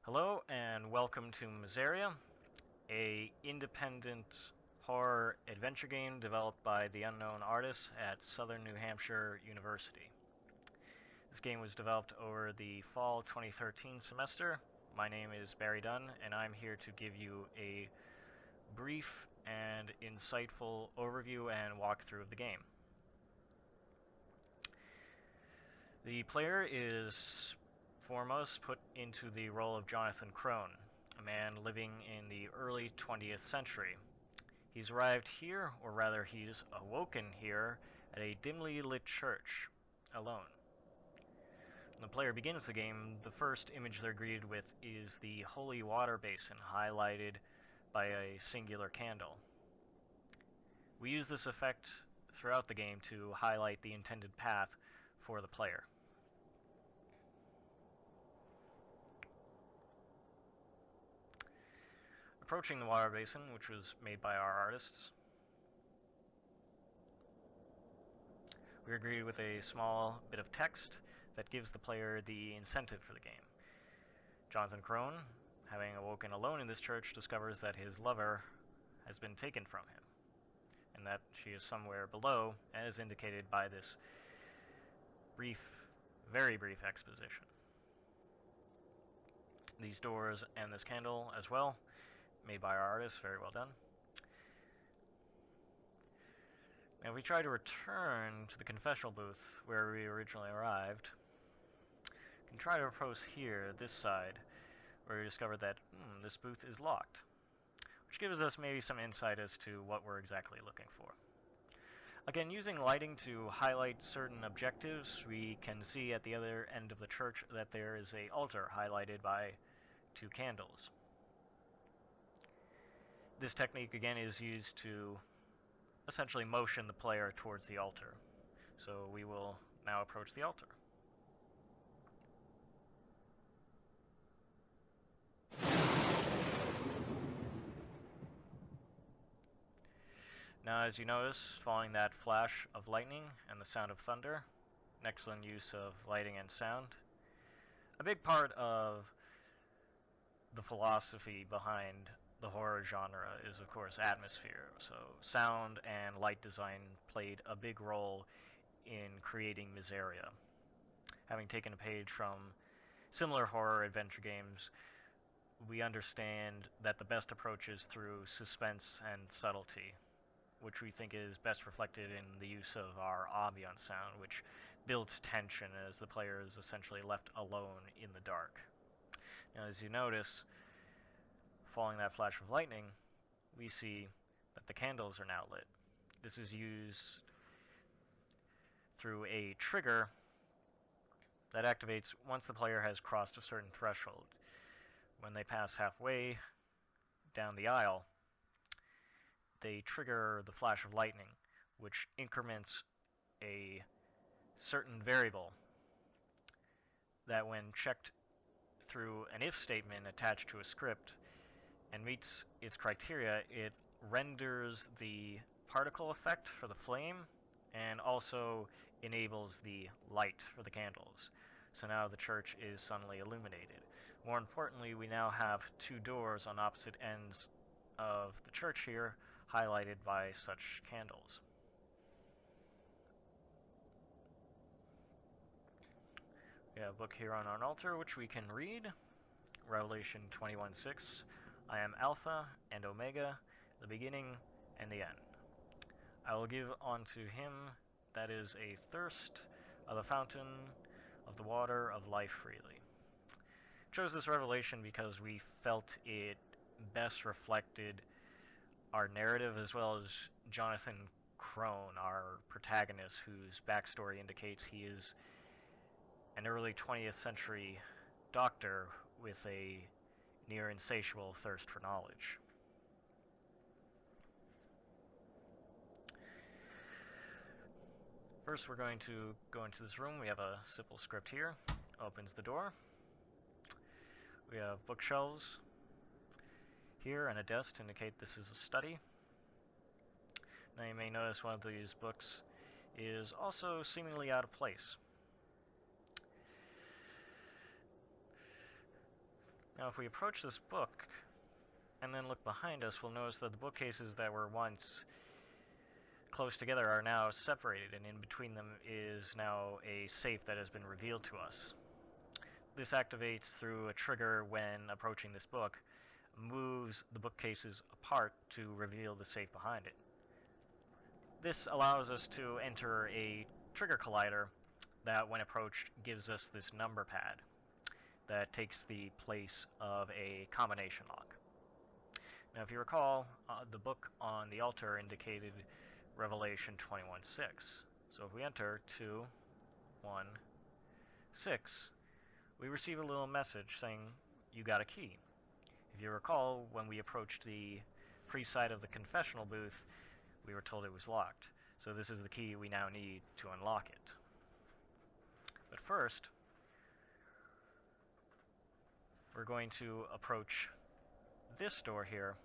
Hello and welcome to Miseria, a independent horror adventure game developed by the unknown artists at Southern New Hampshire University. This game was developed over the fall 2013 semester. My name is Barry Dunn and I'm here to give you a brief and insightful overview and walkthrough of the game. The player is foremost put into the role of Jonathan Crone, a man living in the early 20th century. He's arrived here, or rather he's awoken here, at a dimly lit church, alone. When the player begins the game, the first image they're greeted with is the holy water basin, highlighted by a singular candle. We use this effect throughout the game to highlight the intended path for the player. Approaching the water basin, which was made by our artists, we are greeted with a small bit of text that gives the player the incentive for the game. Jonathan Crone, having awoken alone in this church, discovers that his lover has been taken from him, and that she is somewhere below, as indicated by this very brief exposition. These doors and this candle as well, made by our artists, very well done. Now, if we try to return to the confessional booth where we originally arrived, we can try to approach here, this side, where we discover that this booth is locked, which gives us maybe some insight as to what we're exactly looking for. Again, using lighting to highlight certain objectives, we can see at the other end of the church that there is an altar highlighted by two candles. This technique, again, is used to essentially motion the player towards the altar. So we will now approach the altar. Now, as you notice, following that flash of lightning and the sound of thunder, an excellent use of lighting and sound. A big part of the philosophy behind the horror genre is, of course, atmosphere. So sound and light design played a big role in creating Miseria. Having taken a page from similar horror adventure games, we understand that the best approach is through suspense and subtlety, which we think is best reflected in the use of our ambient sound, which builds tension as the player is essentially left alone in the dark. Now, as you notice, following that flash of lightning, we see that the candles are now lit. This is used through a trigger that activates once the player has crossed a certain threshold. When they pass halfway down the aisle, they trigger the flash of lightning, which increments a certain variable that, when checked through an if statement attached to a script and meets its criteria, it renders the particle effect for the flame and also enables the light for the candles. So now the church is suddenly illuminated. More importantly, we now have two doors on opposite ends of the church here, highlighted by such candles. We have a book here on our altar which we can read. Revelation 21:6. I am Alpha and Omega, the beginning and the end. I will give unto him that is a thirst of the fountain of the water of life freely. Chose this revelation because we felt it best reflected our narrative, as well as Jonathan Crone, our protagonist, whose backstory indicates he is an early 20th century doctor with a near insatiable thirst for knowledge. First, we're going to go into this room. We have a simple script here. Opens the door. We have bookshelves here and a desk to indicate this is a study. Now you may notice one of these books is also seemingly out of place. Now if we approach this book and then look behind us, we'll notice that the bookcases that were once close together are now separated, and in between them is now a safe that has been revealed to us. This activates through a trigger when approaching this book, moves the bookcases apart to reveal the safe behind it. This allows us to enter a trigger collider that, when approached, gives us this number pad that takes the place of a combination lock. Now, if you recall, the book on the altar indicated Revelation 21:6. So if we enter 2:1:6, we receive a little message saying, "You got a key." If you recall, when we approached the pre-side of the confessional booth, we were told it was locked. So this is the key we now need to unlock it. But first, we're going to approach this door here,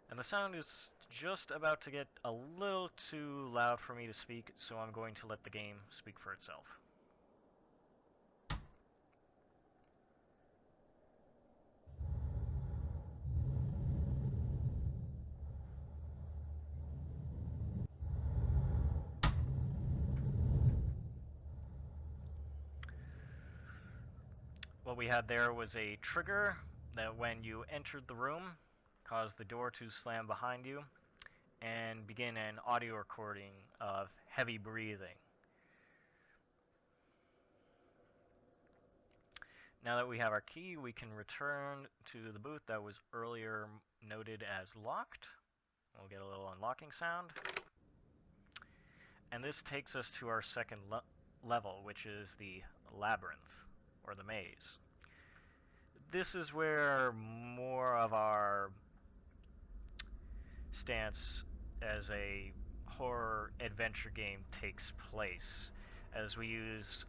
and the sound is just about to get a little too loud for me to speak, so I'm going to let the game speak for itself. What we had there was a trigger that, when you entered the room, caused the door to slam behind you and begin an audio recording of heavy breathing. Now that we have our key, we can return to the booth that was earlier noted as locked. We'll get a little unlocking sound. And this takes us to our second level, which is the labyrinth, or the maze. This is where more of our stance as a horror adventure game takes place, as we use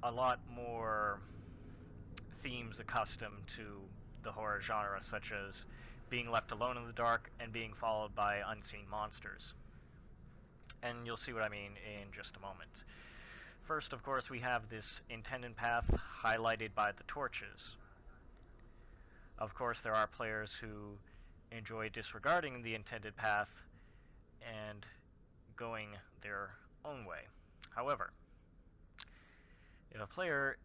a lot more themes accustomed to the horror genre, such as being left alone in the dark and being followed by unseen monsters. And you'll see what I mean in just a moment. First, of course, we have this intended path highlighted by the torches. Of course, there are players who enjoy disregarding the intended path and going their own way. However, if a player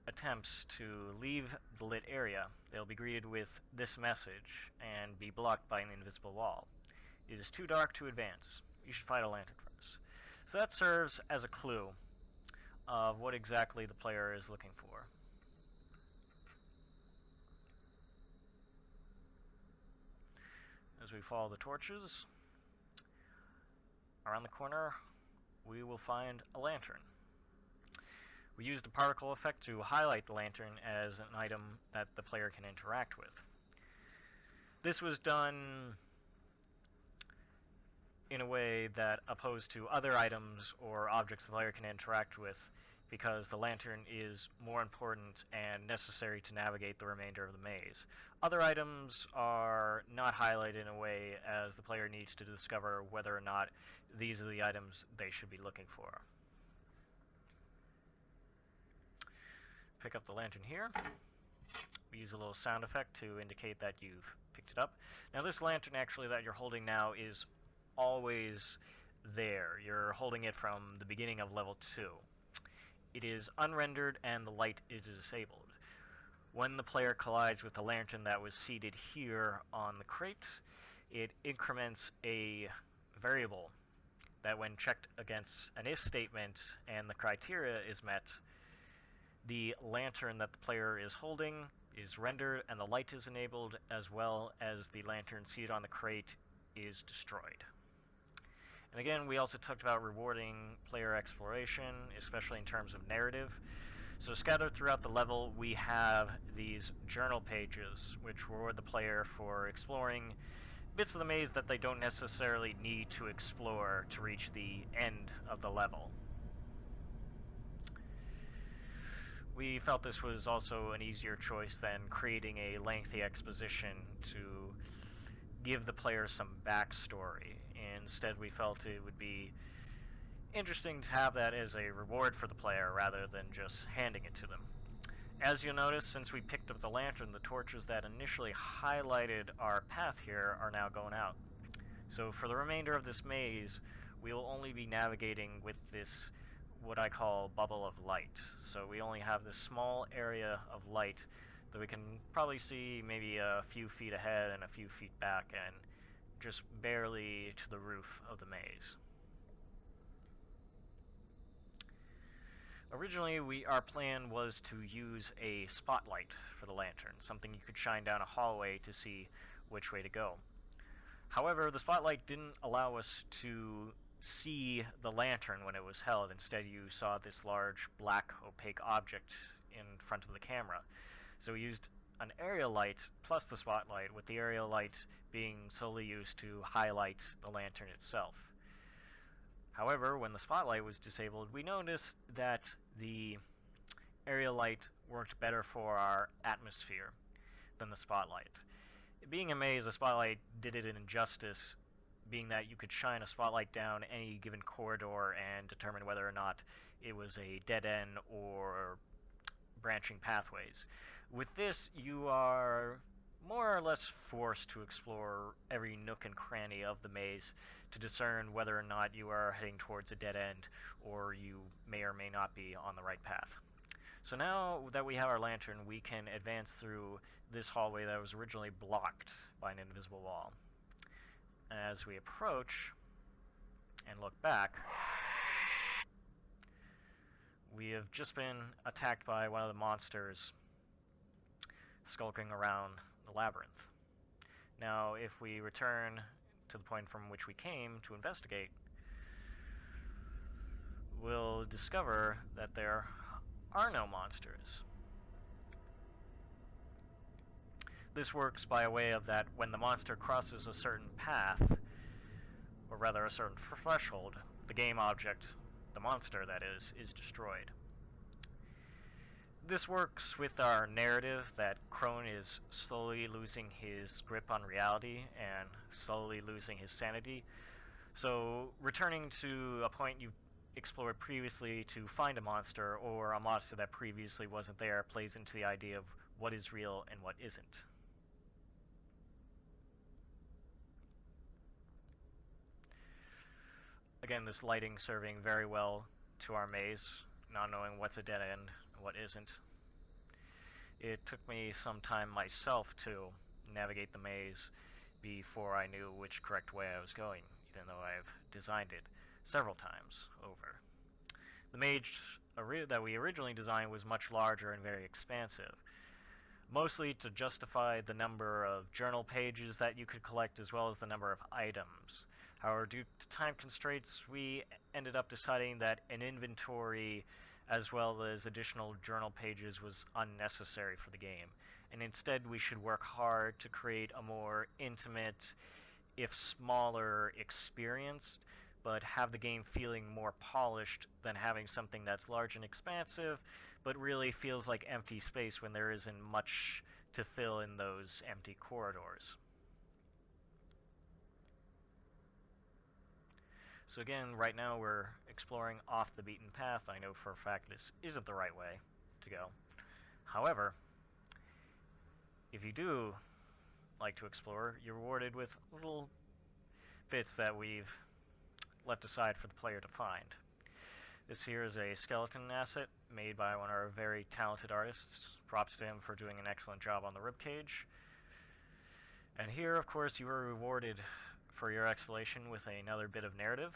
attempts to leave the lit area, they'll be greeted with this message and be blocked by an invisible wall. It is too dark to advance. You should find a lantern first. So that serves as a clue of what exactly the player is looking for. As we follow the torches, around the corner, we will find a lantern. We used a particle effect to highlight the lantern as an item that the player can interact with. This was done in a way that, opposed to other items or objects the player can interact with, because the lantern is more important and necessary to navigate the remainder of the maze. Other items are not highlighted in a way as the player needs to discover whether or not these are the items they should be looking for. Pick up the lantern here. We use a little sound effect to indicate that you've picked it up. Now this lantern actually that you're holding now is always there. You're holding it from the beginning of level 2. It is unrendered and the light is disabled. When the player collides with the lantern that was seated here on the crate, it increments a variable that, when checked against an if statement and the criteria is met, the lantern that the player is holding is rendered and the light is enabled, as well as the lantern seated on the crate is destroyed. And again, we also talked about rewarding player exploration, especially in terms of narrative. So scattered throughout the level, we have these journal pages, which reward the player for exploring bits of the maze that they don't necessarily need to explore to reach the end of the level. We felt this was also an easier choice than creating a lengthy exposition to give the player some backstory. Instead, we felt it would be interesting to have that as a reward for the player rather than just handing it to them. As you'll notice, since we picked up the lantern, the torches that initially highlighted our path here are now going out. So for the remainder of this maze, we will only be navigating with this, what I call bubble of light. So we only have this small area of light that we can probably see maybe a few feet ahead and a few feet back, and just barely to the roof of the maze. Originally, our plan was to use a spotlight for the lantern, something you could shine down a hallway to see which way to go. However, the spotlight didn't allow us to see the lantern when it was held. Instead, you saw this large, black, opaque object in front of the camera. So we used an aerial light plus the spotlight, with the aerial light being solely used to highlight the lantern itself. However, when the spotlight was disabled, we noticed that the aerial light worked better for our atmosphere than the spotlight. Being a maze, a spotlight did it an injustice, being that you could shine a spotlight down any given corridor and determine whether or not it was a dead end or branching pathways. With this, you are more or less forced to explore every nook and cranny of the maze to discern whether or not you are heading towards a dead end or you may or may not be on the right path. So now that we have our lantern, we can advance through this hallway that was originally blocked by an invisible wall. As we approach and look back, we have just been attacked by one of the monsters skulking around the labyrinth. Now, if we return to the point from which we came to investigate, we'll discover that there are no monsters. This works by way of that when the monster crosses a certain path, or rather a certain threshold, the game object, the monster that is destroyed. This works with our narrative that Crone is slowly losing his grip on reality and slowly losing his sanity. So returning to a point you've explored previously to find a monster, or a monster that previously wasn't there, plays into the idea of what is real and what isn't. Again, this lighting serving very well to our maze, not knowing what's a dead end and what isn't. It took me some time myself to navigate the maze before I knew which correct way I was going, even though I've designed it several times over. The maze that we originally designed was much larger and very expansive, mostly to justify the number of journal pages that you could collect as well as the number of items. However, due to time constraints, we ended up deciding that an inventory as well as additional journal pages was unnecessary for the game, and instead we should work hard to create a more intimate, if smaller, experience, but have the game feeling more polished than having something that's large and expansive, but really feels like empty space when there isn't much to fill in those empty corridors. So again, right now we're exploring off the beaten path. I know for a fact this isn't the right way to go. However, if you do like to explore, you're rewarded with little bits that we've left aside for the player to find. This here is a skeleton asset made by one of our very talented artists. Props to him for doing an excellent job on the ribcage. And here, of course, you are rewarded for your exploration with another bit of narrative.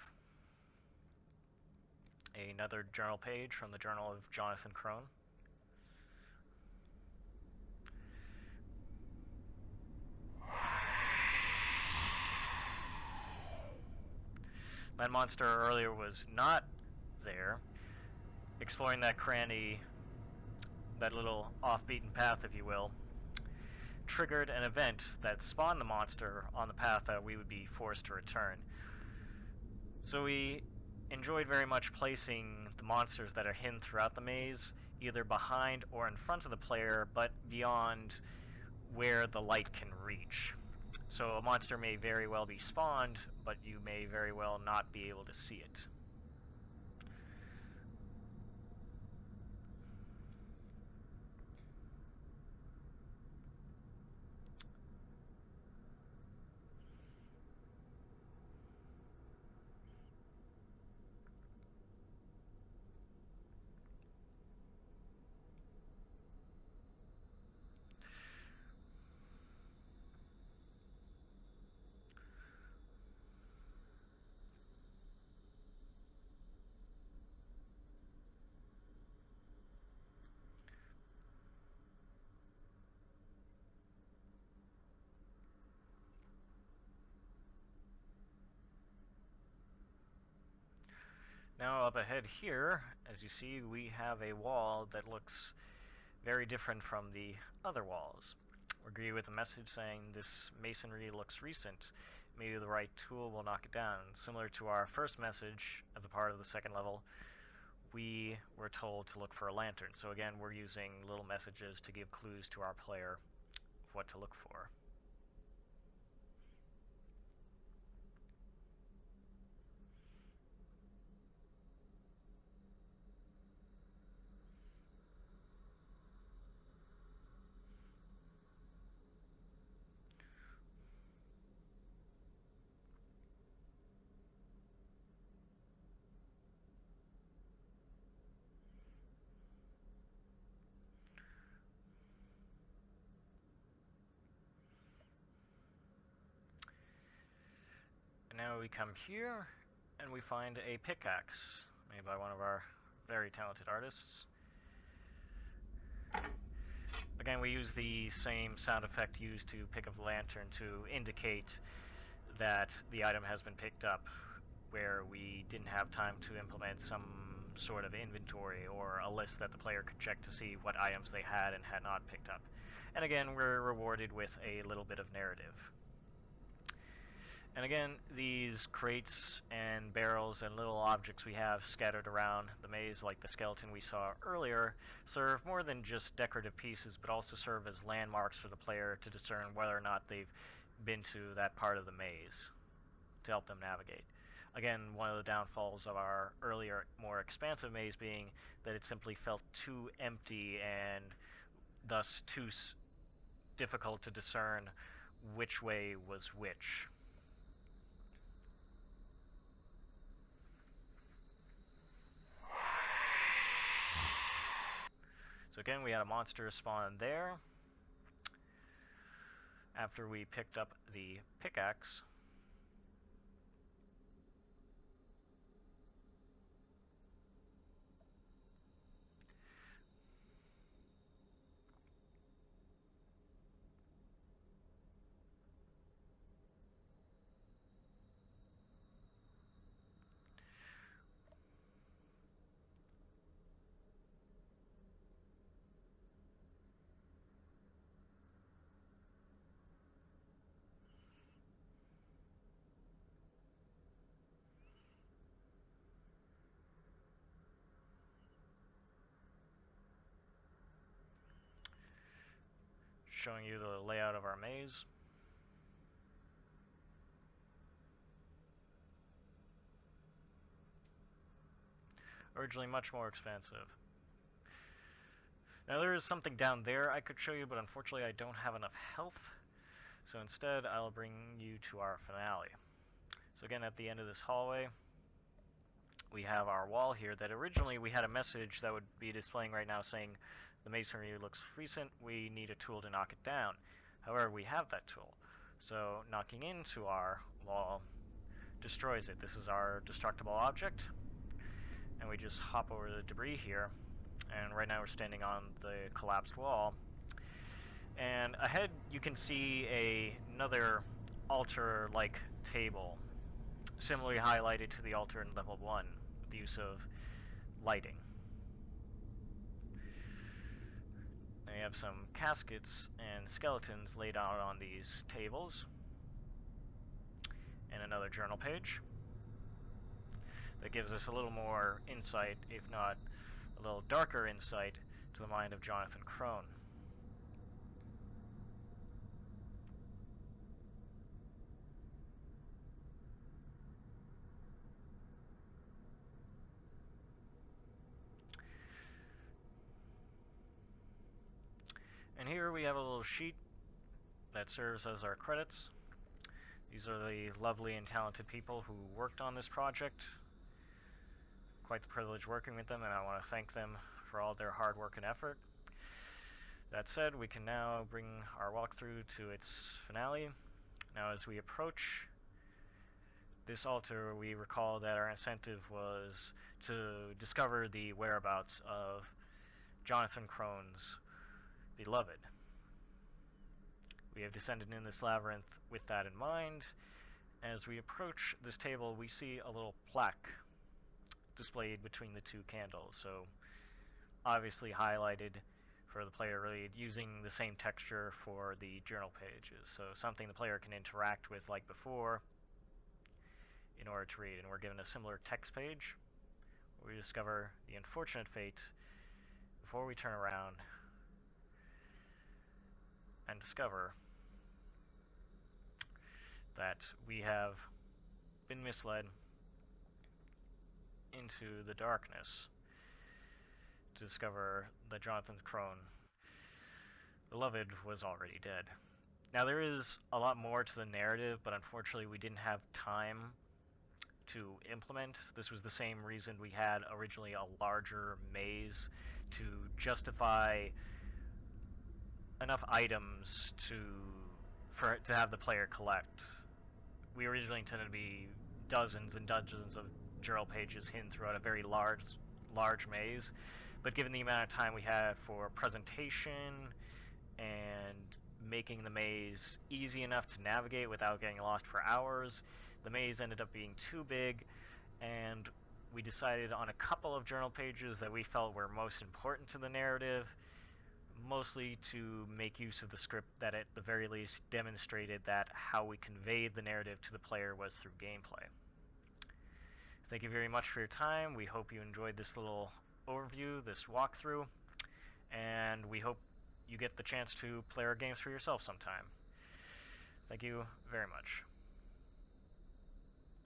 Another journal page from the Journal of Jonathan Crone. That monster earlier was not there. Exploring that cranny, that little off-beaten path, if you will, triggered an event that spawned the monster on the path that we would be forced to return. So we enjoyed very much placing the monsters that are hidden throughout the maze, either behind or in front of the player, but beyond where the light can reach. So a monster may very well be spawned, but you may very well not be able to see it. Now up ahead here, as you see, we have a wall that looks very different from the other walls. We agree with the message saying this masonry looks recent. Maybe the right tool will knock it down. Similar to our first message at the part of the second level, we were told to look for a lantern. So again, we're using little messages to give clues to our player of what to look for. And now we come here and we find a pickaxe made by one of our very talented artists. Again, we use the same sound effect used to pick up the lantern to indicate that the item has been picked up, where we didn't have time to implement some sort of inventory or a list that the player could check to see what items they had and had not picked up. And again, we're rewarded with a little bit of narrative. And again, these crates and barrels and little objects we have scattered around the maze, like the skeleton we saw earlier, serve more than just decorative pieces, but also serve as landmarks for the player to discern whether or not they've been to that part of the maze to help them navigate. Again, one of the downfalls of our earlier, more expansive maze being that it simply felt too empty and thus too difficult to discern which way was which. So again, we had a monster spawn there after we picked up the pickaxe. Showing you the layout of our maze. Originally much more expansive. Now there is something down there I could show you, but unfortunately I don't have enough health. So instead I'll bring you to our finale. So again, at the end of this hallway, we have our wall here that originally we had a message that would be displaying right now saying the masonry looks recent, we need a tool to knock it down. However, we have that tool. So knocking into our wall destroys it. This is our destructible object, and we just hop over the debris here, and right now we're standing on the collapsed wall. And ahead you can see another altar-like table, similarly highlighted to the altar in level 1 with the use of lighting. And we have some caskets and skeletons laid out on these tables, and another journal page that gives us a little more insight, if not a little darker insight, to the mind of Jonathan Crone. And here we have a little sheet that serves as our credits. These are the lovely and talented people who worked on this project. Quite the privilege working with them, and I want to thank them for all their hard work and effort. That said, we can now bring our walkthrough to its finale. Now, as we approach this altar, we recall that our incentive was to discover the whereabouts of Jonathan Crone's beloved. We have descended in this labyrinth with that in mind. As we approach this table, we see a little plaque displayed between the two candles. So obviously highlighted for the player read using the same texture for the journal pages. So something the player can interact with like before in order to read. And we're given a similar text page where we discover the unfortunate fate before we turn around and discover that we have been misled into the darkness to discover that Jonathan Crone, beloved, was already dead. Now there is a lot more to the narrative, but unfortunately we didn't have time to implement. This was the same reason we had originally a larger maze to justify enough items to have the player collect. We originally intended to be dozens and dozens of journal pages hidden throughout a very large maze, but given the amount of time we had for presentation and making the maze easy enough to navigate without getting lost for hours, the maze ended up being too big, and we decided on a couple of journal pages that we felt were most important to the narrative, mostly to make use of the script that at the very least demonstrated that how we conveyed the narrative to the player was through gameplay. Thank you very much for your time. We hope you enjoyed this little overview, this walkthrough, and we hope you get the chance to play our games for yourself sometime. Thank you very much.